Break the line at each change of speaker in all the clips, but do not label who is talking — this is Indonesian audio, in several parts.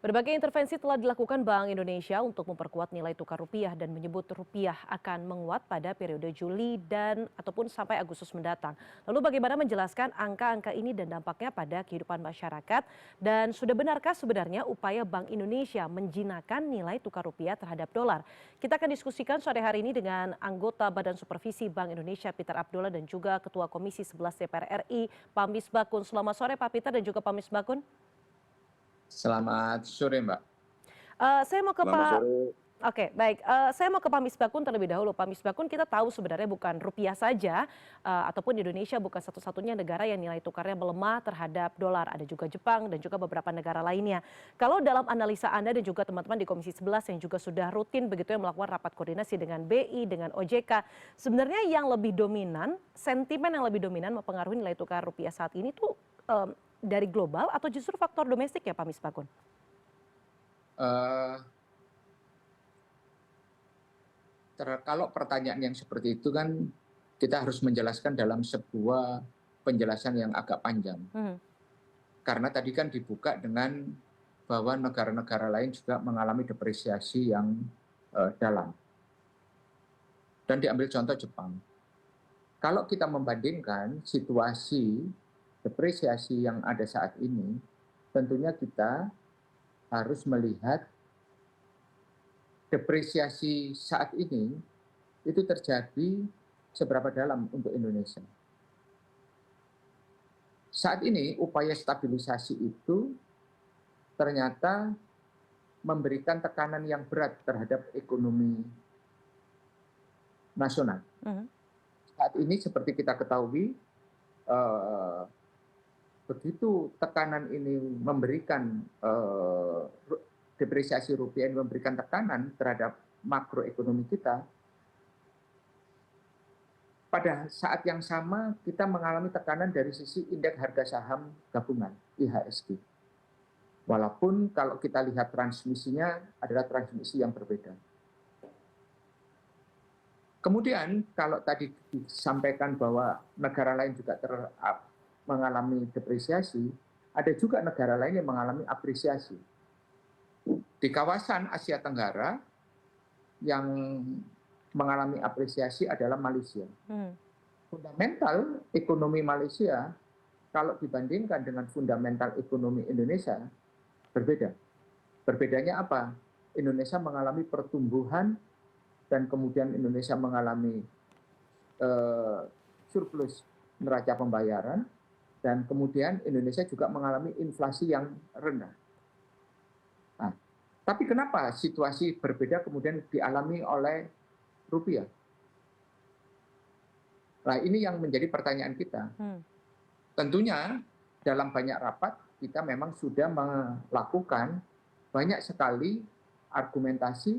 Berbagai intervensi telah dilakukan Bank Indonesia untuk memperkuat nilai tukar rupiah dan menyebut rupiah akan menguat pada periode Juli dan ataupun sampai Agustus mendatang. Lalu bagaimana menjelaskan angka-angka ini dan dampaknya pada kehidupan masyarakat? Dan sudah benarkah sebenarnya upaya Bank Indonesia menjinakkan nilai tukar rupiah terhadap dolar? Kita akan diskusikan sore hari ini dengan anggota Badan Supervisi Bank Indonesia Peter Abdullah dan juga Ketua Komisi 11 DPR RI Pak Misbakun. Selamat sore Pak Peter dan juga Pak Misbakun.
Selamat sore, Mbak.
Saya mau ke
Selamat
Pak
sore.
Oke, baik, saya mau ke Pak Misbakun terlebih dahulu. Pak Misbakun, kita tahu sebenarnya bukan rupiah saja, ataupun Indonesia bukan satu-satunya negara yang nilai tukarnya melemah terhadap dolar. Ada juga Jepang dan juga beberapa negara lainnya. Kalau dalam analisa Anda dan juga teman-teman di Komisi 11 yang juga sudah rutin begitu ya melakukan rapat koordinasi dengan BI, dengan OJK, sebenarnya yang lebih dominan, sentimen yang lebih dominan mempengaruhi nilai tukar rupiah saat ini tuh, dari global atau justru faktor domestik ya Pak Misbakun?
Eh, Kalau pertanyaan yang seperti itu kan kita harus menjelaskan dalam sebuah penjelasan yang agak panjang.
Mhm.
Karena tadi kan dibuka dengan bahwa negara-negara lain juga mengalami depresiasi yang dalam. Dan diambil contoh Jepang. Kalau kita membandingkan situasi depresiasi yang ada saat ini, tentunya kita harus melihat depresiasi saat ini itu terjadi seberapa dalam untuk Indonesia. Saat ini upaya stabilisasi itu ternyata memberikan tekanan yang berat terhadap ekonomi nasional.
Mhm.
Saat ini seperti kita ketahui, eh, begitu tekanan ini memberikan depresiasi rupiah ini memberikan tekanan terhadap makroekonomi kita, pada saat yang sama kita mengalami tekanan dari sisi indeks harga saham gabungan IHSG. Walaupun kalau kita lihat transmisinya adalah transmisi yang berbeda. Kemudian kalau tadi disampaikan bahwa negara lain juga mengalami depresiasi, ada juga negara lain yang mengalami apresiasi. Di kawasan Asia Tenggara yang mengalami apresiasi adalah Malaysia. Fundamental ekonomi Malaysia kalau dibandingkan dengan fundamental ekonomi Indonesia berbeda. Berbedanya apa? Indonesia mengalami pertumbuhan dan kemudian Indonesia mengalami surplus neraca pembayaran dan kemudian Indonesia juga mengalami inflasi yang rendah. Nah, tapi kenapa situasi berbeda kemudian dialami oleh rupiah? Nah, ini yang menjadi pertanyaan kita. Tentunya dalam banyak rapat kita memang sudah melakukan banyak sekali argumentasi,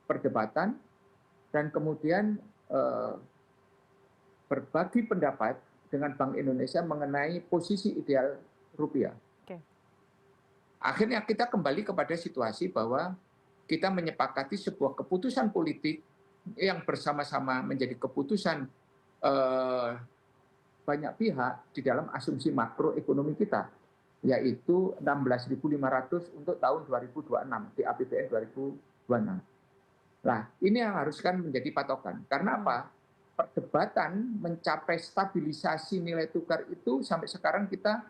perdebatan, dan kemudian berbagi pendapat dengan Bank Indonesia mengenai posisi ideal rupiah.
Oke.
Akhirnya kita kembali kepada situasi bahwa kita menyepakati sebuah keputusan politik yang bersama-sama menjadi keputusan banyak pihak di dalam asumsi makroekonomi kita, yaitu 16.500 untuk tahun 2026 di APBN 2026. Nah, ini yang harus kan menjadi patokan. Karena apa? Perdebatan mencapai stabilisasi nilai tukar itu sampai sekarang kita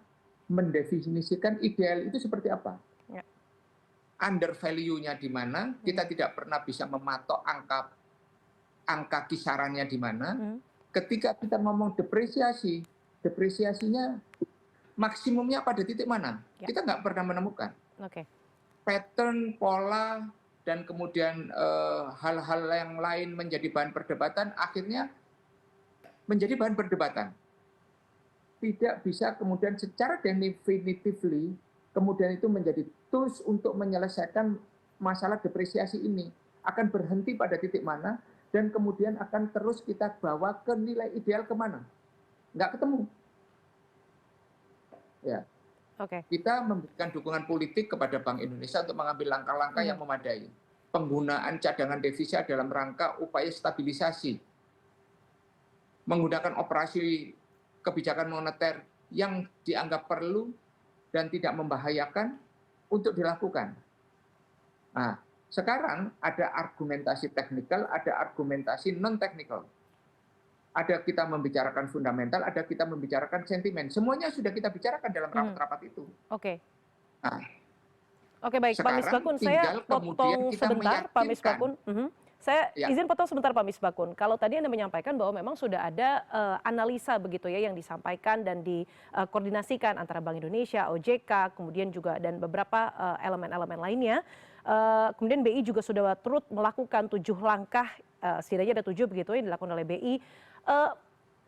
mendefinisikan ideal itu seperti apa.
Ya.
Under value-nya di mana, kita tidak pernah bisa mematok angka kisarannya di mana. Ketika kita ngomong depresiasi, depresiasinya maksimumnya pada titik mana?
Ya.
Kita nggak pernah menemukan.
Oke.
Pattern, pola, dan kemudian hal-hal yang lain menjadi bahan perdebatan, akhirnya menjadi bahan perdebatan. Tidak bisa kemudian secara definitively, kemudian itu menjadi tools untuk menyelesaikan masalah depresiasi ini. Akan berhenti pada titik mana, dan kemudian akan terus kita bawa ke nilai ideal kemana. Nggak ketemu. Ya.
Oke.
Kita memberikan dukungan politik kepada Bank Indonesia untuk mengambil langkah-langkah yang memadai. Penggunaan cadangan devisa dalam rangka upaya stabilisasi. Menggunakan operasi kebijakan moneter yang dianggap perlu dan tidak membahayakan untuk dilakukan. Nah, sekarang ada argumentasi teknikal, ada argumentasi non teknikal. Ada kita membicarakan fundamental, ada kita membicarakan sentimen. Semuanya sudah kita bicarakan dalam rapat-rapat itu.
Oke.
Nah,
Oke, baik, Pak
sekarang
Misbakun, saya
tinggal kemudian
potong
kita
sebentar, Pak
meyakinkan.
Misbakun. Saya
Ya,
izin potong sebentar, Pak Misbakun. Kalau tadi Anda menyampaikan bahwa memang sudah ada analisa begitu ya yang disampaikan dan dikoordinasikan antara Bank Indonesia, OJK, kemudian juga dan beberapa elemen-elemen lainnya. Kemudian BI juga sudah turut melakukan 7 langkah, setidaknya ada 7 begitu yang dilakukan oleh BI. Eh,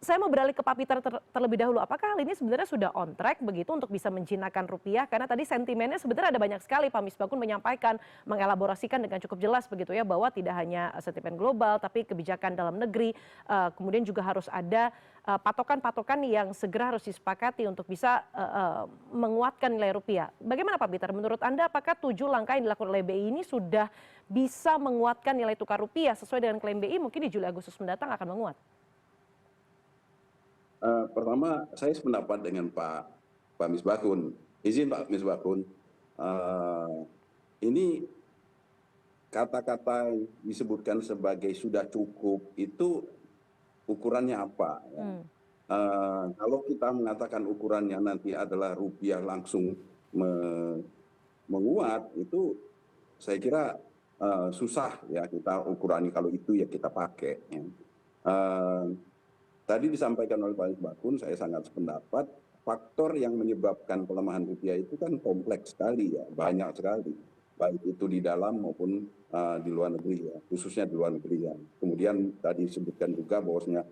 saya mau beralih ke Pak Peter terlebih dahulu. Apakah hal ini sebenarnya sudah on track begitu untuk bisa menjinakkan rupiah? Karena tadi sentimennya sebenarnya ada banyak sekali. Pak Misbakun menyampaikan, mengelaborasikan dengan cukup jelas begitu ya bahwa tidak hanya sentimen global, tapi kebijakan dalam negeri. Kemudian juga harus ada patokan-patokan yang segera harus disepakati untuk bisa menguatkan nilai rupiah. Bagaimana Pak Peter? Menurut Anda apakah 7 langkah yang dilakukan oleh BI ini sudah bisa menguatkan nilai tukar rupiah sesuai dengan klaim BI mungkin di Juli Agustus mendatang akan menguat?
Pertama, saya sependapat dengan Pak Misbakun. Izin Pak Misbakun, ini kata-kata yang disebutkan sebagai sudah cukup itu ukurannya apa? Ya? Kalau kita mengatakan ukurannya nanti adalah rupiah langsung menguat, itu saya kira susah ya kita ukurannya kalau itu ya kita pakai. Ya. Tadi disampaikan oleh Pak Misbakun, saya sangat sependapat, faktor yang menyebabkan pelemahan rupiah itu kan kompleks sekali ya, banyak sekali. Baik itu di dalam maupun di luar negeri ya, khususnya di luar negeri ya. Kemudian tadi disebutkan juga bahwasanya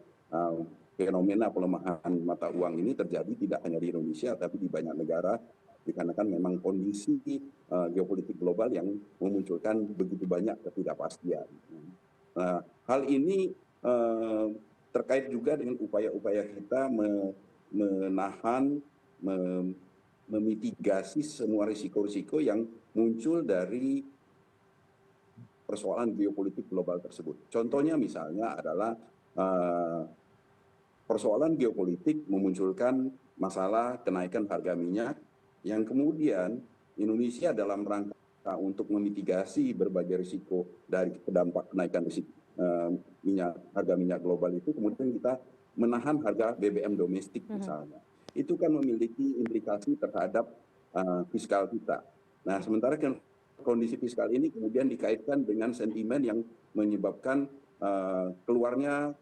fenomena pelemahan mata uang ini terjadi tidak hanya di Indonesia, tapi di banyak negara, dikarenakan memang kondisi geopolitik global yang memunculkan begitu banyak ketidakpastian. Nah, hal ini terkait juga dengan upaya-upaya kita menahan, memitigasi semua risiko-risiko yang muncul dari persoalan geopolitik global tersebut. Contohnya misalnya adalah persoalan geopolitik memunculkan masalah kenaikan harga minyak yang kemudian Indonesia dalam rangka untuk memitigasi berbagai risiko dari dampak kenaikan risiko harga minyak global itu, kemudian kita menahan harga BBM domestik misalnya. Itu kan memiliki implikasi terhadap fiskal kita. Nah, sementara kan kondisi fiskal ini kemudian dikaitkan dengan sentimen yang menyebabkan keluarnya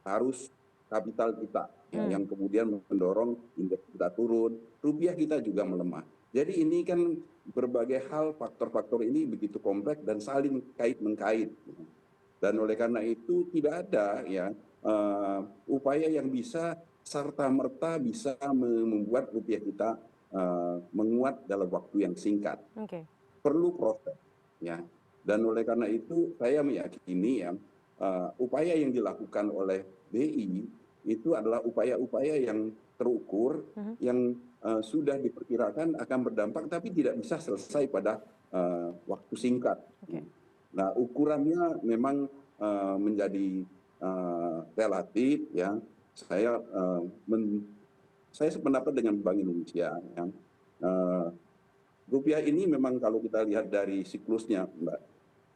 arus kapital kita, yang kemudian mendorong indeks kita turun, rupiah kita juga melemah. Jadi ini kan berbagai hal, faktor-faktor ini begitu kompleks dan saling kait-mengkait. Dan oleh karena itu tidak ada ya upaya yang bisa serta-merta bisa membuat rupiah kita menguat dalam waktu yang singkat. Perlu proses. Ya. Dan oleh karena itu saya meyakini ya upaya yang dilakukan oleh BI itu adalah upaya-upaya yang terukur, yang sudah diperkirakan akan berdampak, tapi tidak bisa selesai pada waktu singkat. Nah, ukurannya memang menjadi relatif, ya. Saya sependapat dengan Bank Indonesia. Ya. Rupiah ini memang kalau kita lihat dari siklusnya, Mbak,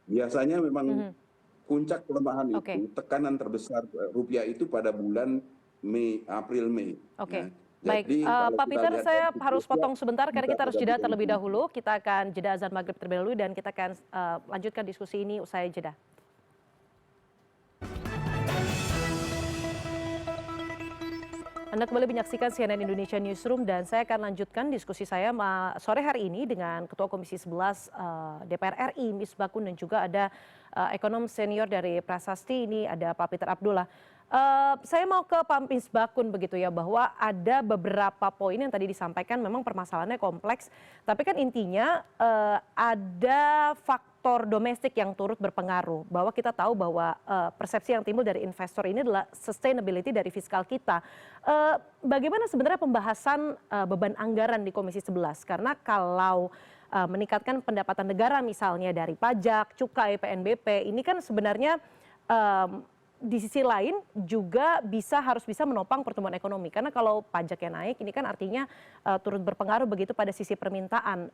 biasanya memang puncak pelemahan itu, tekanan terbesar rupiah itu pada bulan April Mei.
Oke.
Ya.
Baik,
Jadi,
Pak Peter, saya harus potong sebentar karena kita harus jeda
tidak
terlebih dahulu. Kita akan jeda azan maghrib terlebih dahulu dan kita akan lanjutkan diskusi ini usai jeda. Anda kembali menyaksikan CNN Indonesia Newsroom dan saya akan lanjutkan diskusi saya sore hari ini dengan Ketua Komisi 11 DPR RI, Misbakun, dan juga ada ekonom senior dari Prasasti, ini ada Pak Peter Abdullah. Saya mau ke Pak Misbakun begitu ya, bahwa ada beberapa poin yang tadi disampaikan memang permasalahannya kompleks, tapi kan intinya ada faktor domestik yang turut berpengaruh, bahwa kita tahu bahwa persepsi yang timbul dari investor ini adalah sustainability dari fiskal kita. Bagaimana sebenarnya pembahasan beban anggaran di Komisi 11? Karena kalau meningkatkan pendapatan negara misalnya dari pajak, cukai, PNBP, ini kan sebenarnya di sisi lain juga harus bisa menopang pertumbuhan ekonomi. Karena kalau pajaknya naik, ini kan artinya turut berpengaruh begitu pada sisi permintaan.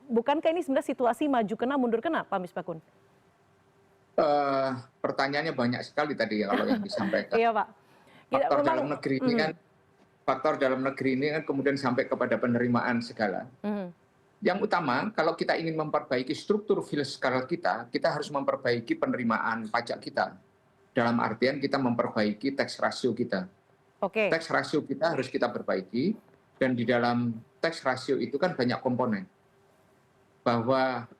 Bukankah ini sebenarnya situasi maju kena mundur kena, Pak Misbakun?
Pertanyaannya banyak sekali tadi ya kalau yang disampaikan.
Iya, Pak.
Faktor dalam negeri ini kan, faktor dalam negeri ini kan kemudian sampai kepada penerimaan segala. Yang utama, kalau kita ingin memperbaiki struktur fiskal kita harus memperbaiki penerimaan pajak kita. Dalam artian kita memperbaiki tax ratio kita.
Oke.
Tax ratio kita harus kita perbaiki, dan di dalam tax ratio itu kan banyak komponen. Bahwa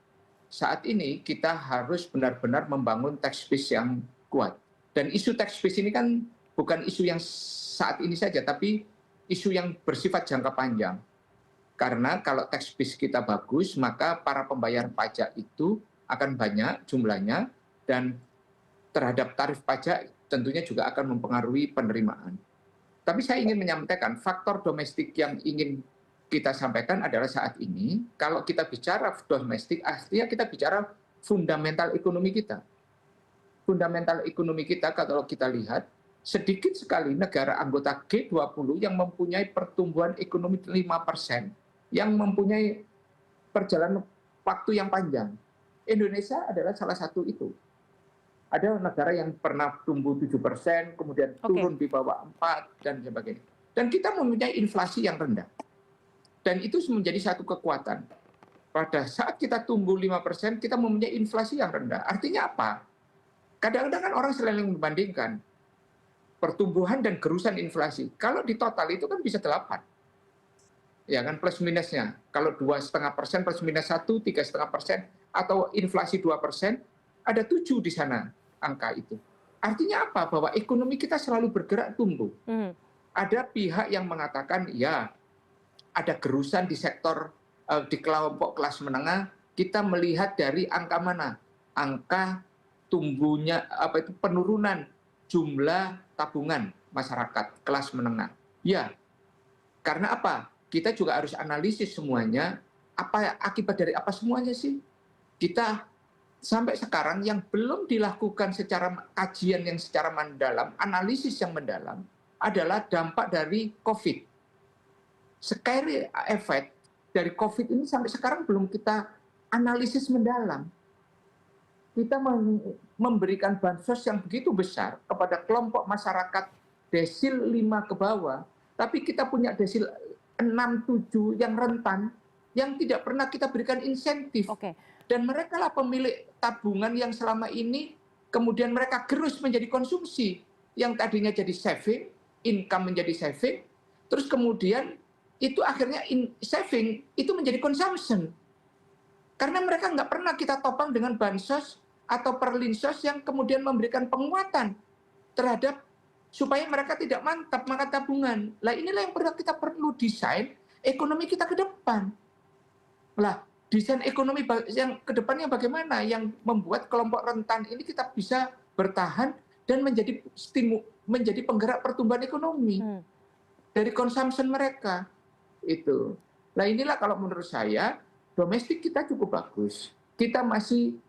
saat ini kita harus benar-benar membangun tax base yang kuat. Dan isu tax base ini kan bukan isu yang saat ini saja, tapi isu yang bersifat jangka panjang. Karena kalau tax base kita bagus, maka para pembayar pajak itu akan banyak jumlahnya, dan terhadap tarif pajak tentunya juga akan mempengaruhi penerimaan. Tapi saya ingin menyampaikan faktor domestik yang ingin kita sampaikan adalah saat ini, kalau kita bicara domestik, artinya kita bicara fundamental ekonomi kita. Fundamental ekonomi kita kalau kita lihat, sedikit sekali negara anggota G20 yang mempunyai pertumbuhan ekonomi 5%, yang mempunyai perjalanan waktu yang panjang. Indonesia adalah salah satu itu. Ada negara yang pernah tumbuh 7%, kemudian turun di bawah 4, dan sebagainya. Dan kita mempunyai inflasi yang rendah. Dan itu menjadi satu kekuatan. Pada saat kita tumbuh 5%, kita mempunyai inflasi yang rendah. Artinya apa? Kadang-kadang kan orang selalu membandingkan pertumbuhan dan gerusan inflasi. Kalau di total itu kan bisa 8. Ya kan, plus minusnya. Kalau 2,5% plus minus 1, 3,5%, atau inflasi 2%, ada 7 di sana angka itu. Artinya apa? Bahwa ekonomi kita selalu bergerak tumbuh. Ada pihak yang mengatakan, ya ada gerusan di sektor, di kelompok kelas menengah, kita melihat dari angka mana? Angka tumbuhnya, penurunan jumlah tabungan masyarakat kelas menengah. Ya, karena apa? Kita juga harus analisis semuanya, apa akibat dari apa semuanya sih? Kita sampai sekarang yang belum dilakukan secara kajian yang secara mendalam, analisis yang mendalam, adalah dampak dari COVID. Scary effect dari COVID ini sampai sekarang belum kita analisis mendalam. Kita memberikan bansos yang begitu besar kepada kelompok masyarakat desil 5 ke bawah, tapi kita punya desil 6, 7 yang rentan, yang tidak pernah kita berikan insentif. Dan mereka lah pemilik tabungan yang selama ini kemudian mereka gerus menjadi konsumsi. Yang tadinya jadi saving, income menjadi saving, terus kemudian itu akhirnya saving itu menjadi consumption. Karena mereka nggak pernah kita topang dengan bansos atau perlinsos yang kemudian memberikan penguatan terhadap supaya mereka tidak mantap makan tabungan. Lah inilah yang kita perlu desain ekonomi kita ke depan. Lah, desain ekonomi yang ke depannya bagaimana yang membuat kelompok rentan ini kita bisa bertahan dan menjadi penggerak pertumbuhan ekonomi dari consumption mereka itu. Nah inilah kalau menurut saya domestik kita cukup bagus. Kita masih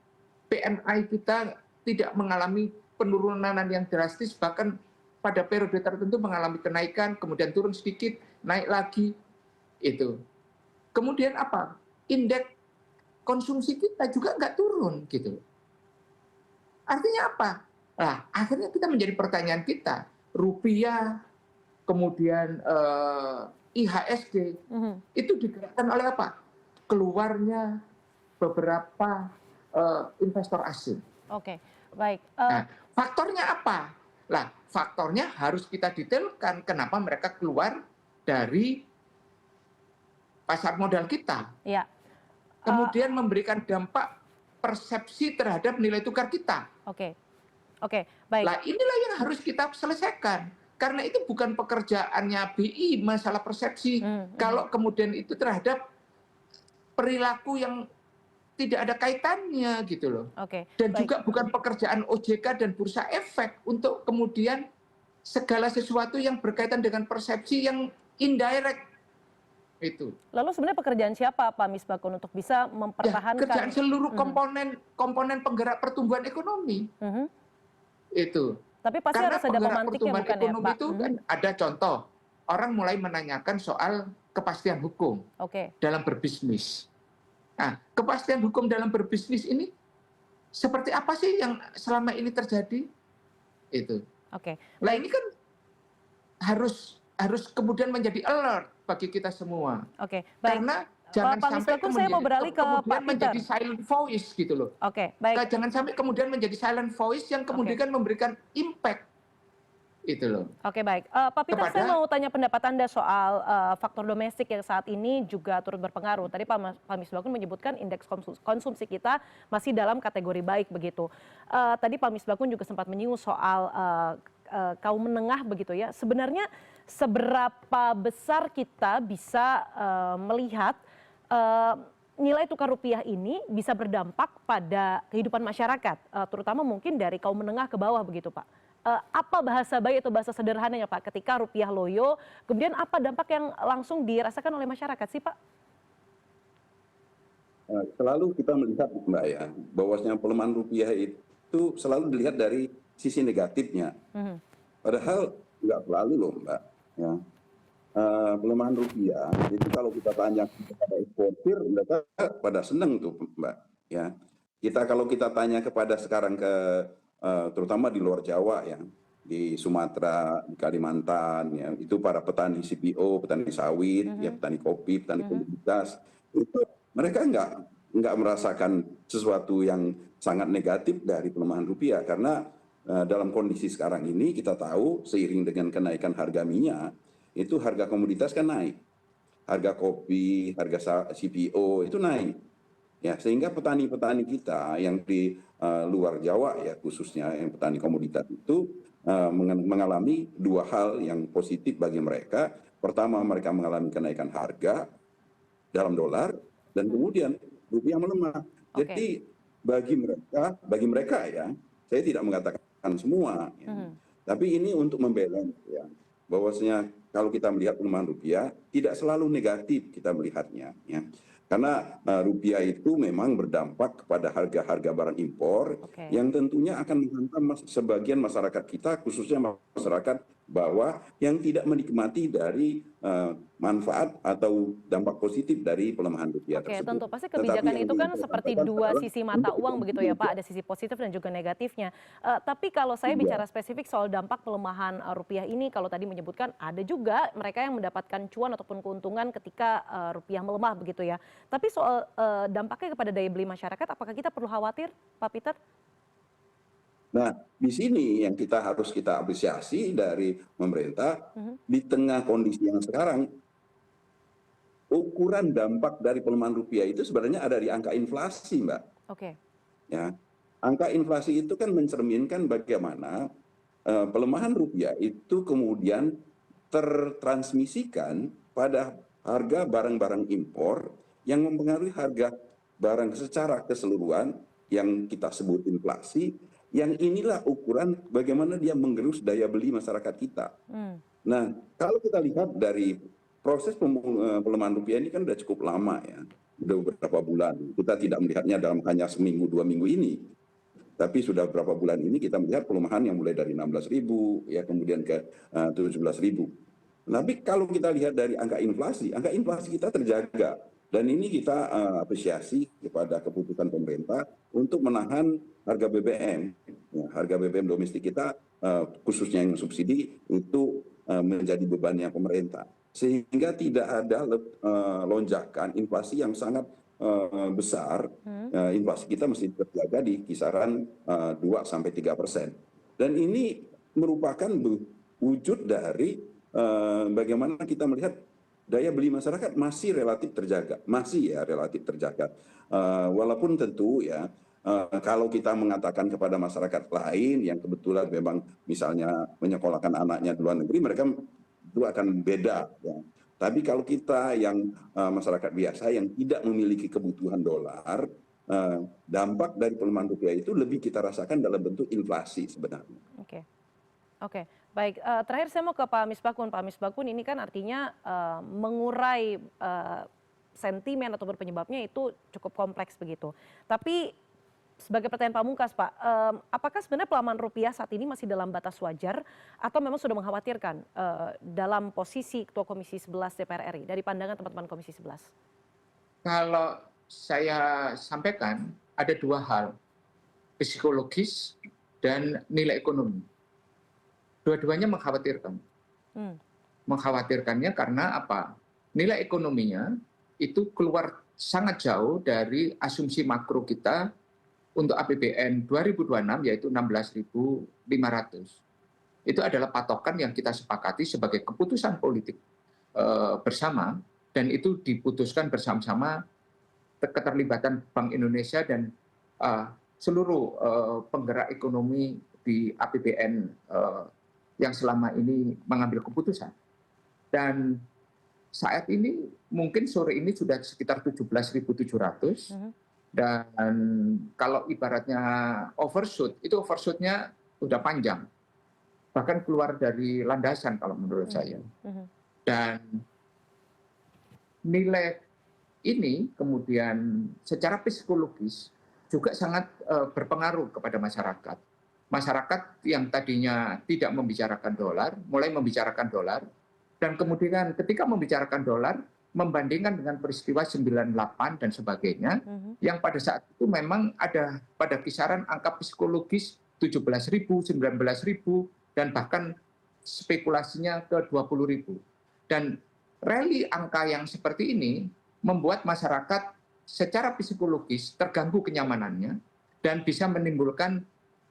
PMI kita tidak mengalami penurunan yang drastis, bahkan pada periode tertentu mengalami kenaikan, kemudian turun sedikit, naik lagi itu. Kemudian apa? Indeks konsumsi kita juga nggak turun gitu. Artinya apa? Nah, akhirnya kita menjadi pertanyaan kita, rupiah, kemudian IHSG, itu digerakkan oleh apa? Keluarnya beberapa investor asing.
Oke, baik.
Nah, faktornya apa? Lah, faktornya harus kita detailkan kenapa mereka keluar dari pasar modal kita.
Ya.
Kemudian memberikan dampak persepsi terhadap nilai tukar kita.
Oke, baik.
Nah, inilah yang harus kita selesaikan. Karena itu bukan pekerjaannya BI masalah persepsi. Kalau kemudian itu terhadap perilaku yang tidak ada kaitannya gitu loh. Dan juga bukan pekerjaan OJK dan Bursa Efek untuk kemudian segala sesuatu yang berkaitan dengan persepsi yang indirect itu.
Lalu sebenarnya pekerjaan siapa Pak Misbakun untuk bisa mempertahankan?
Ya, kerjaan seluruh komponen penggerak pertumbuhan ekonomi. Itu.
Tapi pasti
Karena
harus ada
penggerak
pemantiknya
pertumbuhan
bukan ya,
ekonomi
Pak?
itu kan ada contoh, orang mulai menanyakan soal kepastian hukum
Oke,
dalam berbisnis. Nah, kepastian hukum dalam berbisnis ini seperti apa sih yang selama ini terjadi? Itu.
oke.
Nah,
Baik,
ini kan harus harus kemudian menjadi alert bagi kita semua.
oke. Baik,
Karena jangan
Pak
sampai
Misbakun saya mau beralih ke
kemudian
Pak Peter.
menjadi silent voice gitu loh.
Oke, baik.
Jangan sampai kemudian menjadi silent voice yang
Oke.
kemudian memberikan impact itu loh
Oke, baik. Pak Peter, saya
kepada
mau tanya pendapat Anda soal faktor domestik yang saat ini juga turut berpengaruh. Tadi Pak Misbakun menyebutkan indeks konsumsi kita masih dalam kategori baik begitu. Tadi Pak Misbakun juga sempat menyinggung soal kaum menengah begitu ya. Sebenarnya seberapa besar kita bisa melihat nilai tukar rupiah ini bisa berdampak pada kehidupan masyarakat, terutama mungkin dari kaum menengah ke bawah begitu, Pak. Apa bahasa baik atau bahasa sederhananya, Pak, ketika rupiah loyo, kemudian apa dampak yang langsung dirasakan oleh masyarakat sih, Pak?
Selalu kita melihat Mbak ya, bahwasanya pelemahan rupiah itu selalu dilihat dari sisi negatifnya.
Mhm.
Padahal nggak selalu loh Mbak. Ya. Pelemahan rupiah itu kalau kita tanya kepada eksportir, mereka pada senang tuh Mbak. Ya. Kalau kita tanya kepada sekarang terutama di luar Jawa ya, di Sumatera, di Kalimantan, ya, itu para petani CPO, petani sawit, ya, petani kopi, petani komoditas, itu mereka nggak merasakan sesuatu yang sangat negatif dari pelemahan rupiah karena dalam kondisi sekarang ini kita tahu seiring dengan kenaikan harga minyak itu harga komoditas kan naik, harga kopi, harga CPO itu naik. Ya, sehingga petani-petani kita yang di luar Jawa ya khususnya yang petani komoditas itu mengalami dua hal yang positif bagi mereka. Pertama, mereka mengalami kenaikan harga dalam dolar dan kemudian rupiah melemah.
Oke.
Jadi bagi mereka ya, saya tidak mengatakan semua, ya. Tapi ini untuk membalance ya, bahwasanya kalau kita melihat pelemahan rupiah tidak selalu negatif kita melihatnya, ya. Karena rupiah itu memang berdampak kepada harga-harga barang impor
Oke.
yang tentunya akan menghantam sebagian masyarakat kita, khususnya masyarakat bawah yang tidak menikmati dari manfaat atau dampak positif dari pelemahan rupiah
Oke,
tersebut.
tentu pasti
Tetapi
kebijakan
yang
itu kan
saya
seperti
sampaikan
dua
adalah
sisi mata
untuk
uang begitu ya, Pak. Ada sisi positif dan juga negatifnya. Tapi kalau saya
Iya.
bicara spesifik soal dampak pelemahan rupiah ini, kalau tadi menyebutkan ada juga mereka yang mendapatkan cuan ataupun keuntungan ketika rupiah melemah begitu ya. Tapi soal dampaknya kepada daya beli masyarakat, apakah kita perlu khawatir, Pak Peter?
Nah, di sini yang harus kita apresiasi dari pemerintah di tengah kondisi yang sekarang, ukuran dampak dari pelemahan rupiah itu sebenarnya ada di angka inflasi, Mbak.
Oke.
Ya, angka inflasi itu kan mencerminkan bagaimana pelemahan rupiah itu kemudian tertransmisikan pada harga barang-barang impor yang mempengaruhi harga barang secara keseluruhan yang kita sebut inflasi, yang inilah ukuran bagaimana dia menggerus daya beli masyarakat kita. Nah, kalau kita lihat dari proses pelemahan rupiah ini kan sudah cukup lama ya, sudah beberapa bulan. Kita tidak melihatnya dalam hanya seminggu, 2 minggu ini. Tapi sudah beberapa bulan ini kita melihat pelemahan yang mulai dari 16.000 ya kemudian ke 17.000. Tapi kalau kita lihat dari angka inflasi kita terjaga dan ini kita apresiasi kepada keputusan pemerintah untuk menahan harga BBM. Ya, harga BBM domestik kita khususnya yang subsidi itu menjadi bebannya pemerintah sehingga tidak ada lonjakan inflasi yang sangat besar. Inflasi kita mesti terjaga di kisaran 2-3%. Dan ini merupakan wujud dari bagaimana kita melihat daya beli masyarakat masih relatif terjaga, walaupun tentu ya kalau kita mengatakan kepada masyarakat lain yang kebetulan memang misalnya menyekolahkan anaknya di luar negeri, mereka itu akan beda. Ya. Tapi kalau kita yang masyarakat biasa yang tidak memiliki kebutuhan dolar, dampak dari pelemahan rupiah itu lebih kita rasakan dalam bentuk inflasi sebenarnya.
Oke. Oke, baik. Terakhir saya mau ke Pak Misbakun. Pak Misbakun ini kan artinya mengurai sentimen ataupun penyebabnya itu cukup kompleks begitu. Tapi sebagai pertanyaan pamungkas, Pak, apakah sebenarnya pelemahan rupiah saat ini masih dalam batas wajar atau memang sudah mengkhawatirkan dalam posisi Ketua Komisi 11 DPR RI dari pandangan teman-teman Komisi 11?
Kalau saya sampaikan ada dua hal, psikologis dan nilai ekonomi. Dua-duanya mengkhawatirkan. Mengkhawatirkannya karena apa? Nilai ekonominya itu keluar sangat jauh dari asumsi makro kita untuk APBN 2026 yaitu 16.500. Itu adalah patokan yang kita sepakati sebagai keputusan politik bersama dan itu diputuskan bersama-sama keterlibatan Bank Indonesia dan seluruh penggerak ekonomi di APBN yang selama ini mengambil keputusan. Dan saat ini mungkin sore ini sudah sekitar 17.700 dan kalau ibaratnya overshoot, itu overshootnya sudah panjang. Bahkan keluar dari landasan kalau menurut saya. Dan nilai ini kemudian secara psikologis juga sangat berpengaruh kepada masyarakat. Masyarakat yang tadinya tidak membicarakan dolar, mulai membicarakan dolar, dan kemudian ketika membicarakan dolar, membandingkan dengan peristiwa 98 dan sebagainya, yang pada saat itu memang ada pada kisaran angka psikologis 17.000, 19.000, dan bahkan spekulasinya ke 20.000. Dan rally angka yang seperti ini membuat masyarakat secara psikologis terganggu kenyamanannya dan bisa menimbulkan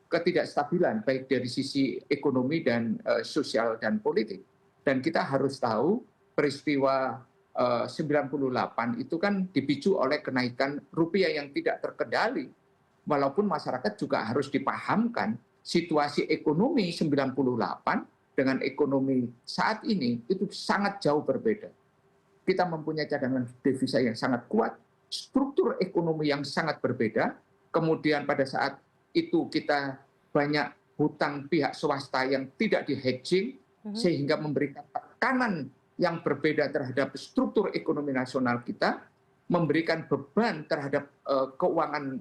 ketidakstabilan baik dari sisi ekonomi dan sosial dan politik. Dan kita harus tahu peristiwa 98 itu kan dipicu oleh kenaikan rupiah yang tidak terkendali. Walaupun masyarakat juga harus dipahamkan situasi ekonomi 98 dengan ekonomi saat ini itu sangat jauh berbeda. Kita mempunyai cadangan devisa yang sangat kuat, struktur ekonomi yang sangat berbeda, kemudian pada saat itu kita banyak hutang pihak swasta yang tidak di-hedging, sehingga memberikan tekanan yang berbeda terhadap struktur ekonomi nasional kita, memberikan beban terhadap keuangan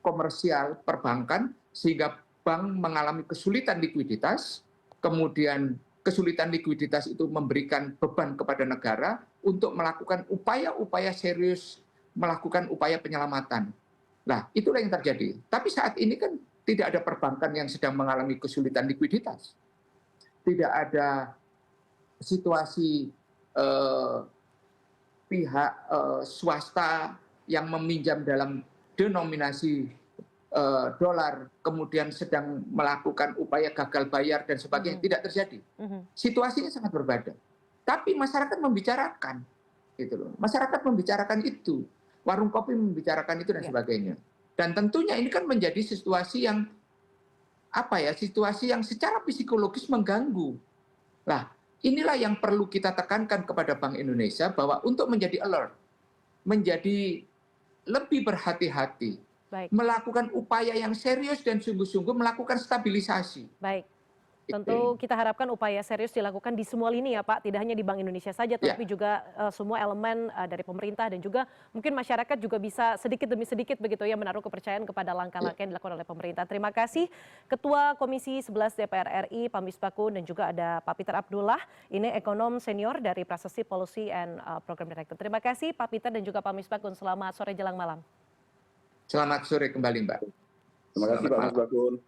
komersial perbankan, sehingga bank mengalami kesulitan likuiditas, kemudian kesulitan likuiditas itu memberikan beban kepada negara untuk melakukan upaya-upaya serius, melakukan upaya penyelamatan. Nah, itulah yang terjadi. Tapi saat ini kan tidak ada perbankan yang sedang mengalami kesulitan likuiditas. Tidak ada situasi pihak swasta yang meminjam dalam denominasi dolar, kemudian sedang melakukan upaya gagal bayar dan sebagainya, tidak terjadi. Situasinya sangat berbeda. Tapi masyarakat membicarakan, gitu loh. Masyarakat membicarakan itu, warung kopi membicarakan itu dan sebagainya. Dan tentunya ini kan menjadi situasi yang situasi yang secara psikologis mengganggu. Nah, inilah yang perlu kita tekankan kepada Bank Indonesia bahwa untuk menjadi alert, menjadi lebih berhati-hati, melakukan upaya yang serius dan sungguh-sungguh melakukan stabilisasi.
Baik. Tentu kita harapkan upaya serius dilakukan di semua lini ya Pak, tidak hanya di Bank Indonesia saja, tapi juga semua elemen dari pemerintah dan juga mungkin masyarakat juga bisa sedikit demi sedikit begitu ya menaruh kepercayaan kepada langkah-langkah yang dilakukan oleh pemerintah. Terima kasih Ketua Komisi 11 DPR RI, Pak Misbakun, dan juga ada Pak Peter Abdullah, ini ekonom senior dari Prasasti Policy and Program Director. Terima kasih Pak Peter dan juga Pak Misbakun, selamat sore jelang malam.
Selamat sore kembali Mbak.
Terima kasih Pak Misbakun.